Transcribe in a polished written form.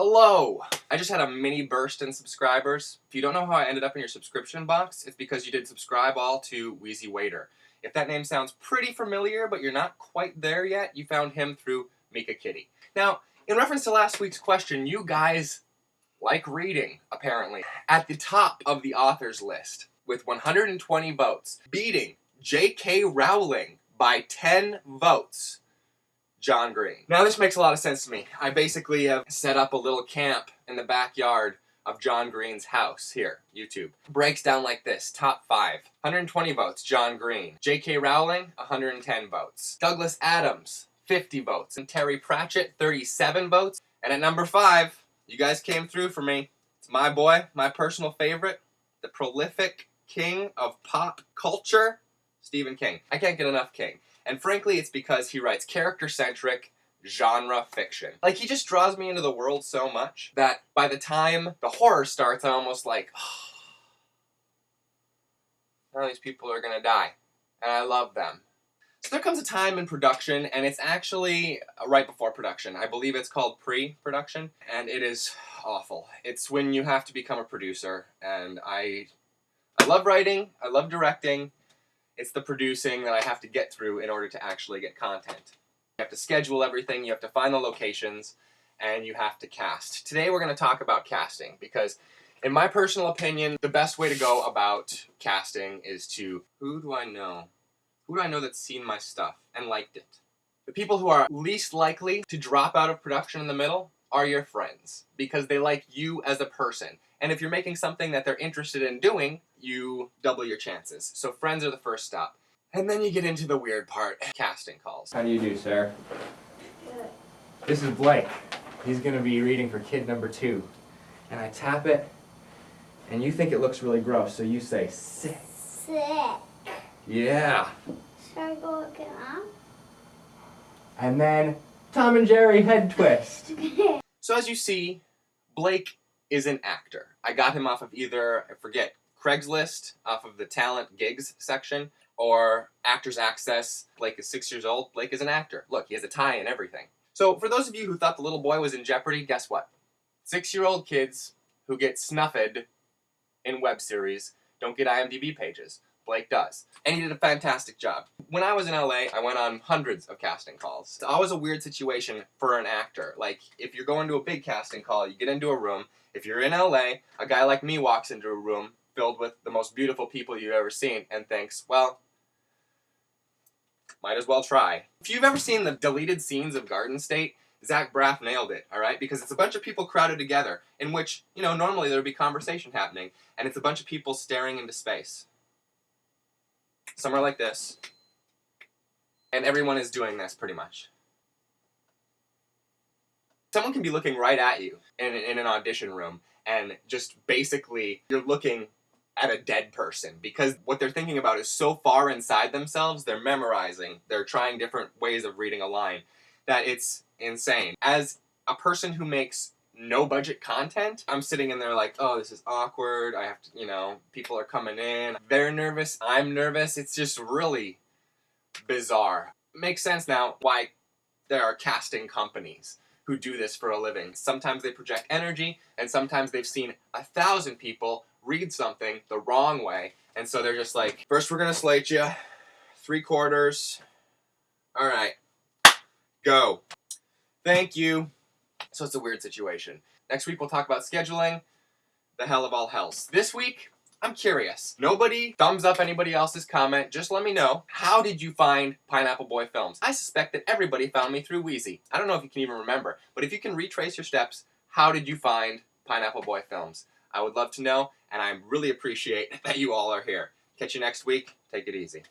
Hello! I just had a mini burst in subscribers. If you don't know how I ended up in your subscription box, it's because you did subscribe all to Wheezy Waiter. If that name sounds pretty familiar, but you're not quite there yet, you found him through Mika Kitty. Now, in reference to last week's question, you guys like reading, apparently. At the top of the authors list, with 120 votes, beating J.K. Rowling by 10 votes, John Green. Now this makes a lot of sense to me. I basically have set up a little camp in the backyard of John Green's house here, YouTube. Breaks down like this, top 5. 120 votes, John Green. J.K. Rowling, 110 votes. Douglas Adams, 50 votes. And Terry Pratchett, 37 votes. And at number 5, you guys came through for me. It's my boy, my personal favorite, the prolific king of pop culture, Stephen King. I can't get enough King. And frankly, it's because he writes character-centric genre fiction. Like, he just draws me into the world so much that by the time the horror starts, I'm almost like, oh, now these people are gonna die. And I love them. So there comes a time in production, and it's actually right before production. I believe it's called pre-production, and it is awful. It's when you have to become a producer, and I love writing, I love directing. It's the producing that I have to get through in order to actually get content. You have to schedule everything, you have to find the locations, and you have to cast. Today we're going to talk about casting, because in my personal opinion, the best way to go about casting is to, who do I know? Who do I know that's seen my stuff and liked it? The people who are least likely to drop out of production in the middle are your friends, because they like you as a person. And if you're making something that they're interested in doing, you double your chances. So friends are the first stop. And then you get into the weird part, casting calls. How do you do, sir? Good. This is Blake. He's going to be reading for kid number 2. And I tap it, and you think it looks really gross, so you say, sick. Sick. Yeah. Should I go again? And then, Tom and Jerry head twist. So as you see, Blake is an actor. I got him off of either, I forget, Craigslist, off of the talent gigs section, or Actors Access. Blake is 6 years old. Blake is an actor. Look, he has a tie and everything. So for those of you who thought the little boy was in jeopardy, guess what? 6-year-old kids who get snuffed in web series don't get IMDb pages. Blake does. And he did a fantastic job. When I was in LA, I went on hundreds of casting calls. It's always a weird situation for an actor. Like, if you're going to a big casting call, you get into a room. If you're in LA, a guy like me walks into a room filled with the most beautiful people you've ever seen and thinks, well, might as well try. If you've ever seen the deleted scenes of Garden State, Zach Braff nailed it, alright? Because it's a bunch of people crowded together in which, you know, normally there would be conversation happening, and it's a bunch of people staring into space. Somewhere like this. And everyone is doing this, pretty much. Someone can be looking right at you in an audition room, and just basically, you're looking at a dead person, because what they're thinking about is so far inside themselves, they're memorizing, they're trying different ways of reading a line, that it's insane. As a person who makes no budget content, I'm sitting in there like, oh, this is awkward, I have to, you know, people are coming in, they're nervous, I'm nervous, it's just really bizarre. It makes sense now why there are casting companies who do this for a living. Sometimes they project energy, and sometimes they've seen 1,000 people read something the wrong way, and so they're just like, first we're gonna slate you, 3/4, alright, go. Thank you. So it's a weird situation. Next week we'll talk about scheduling, the hell of all hells. This week, I'm curious. Nobody thumbs up anybody else's comment. Just let me know. How did you find Pineapple Boy Films? I suspect that everybody found me through Wheezy. I don't know if you can even remember, but if you can retrace your steps, how did you find Pineapple Boy Films? I would love to know, and I really appreciate that you all are here. Catch you next week. Take it easy.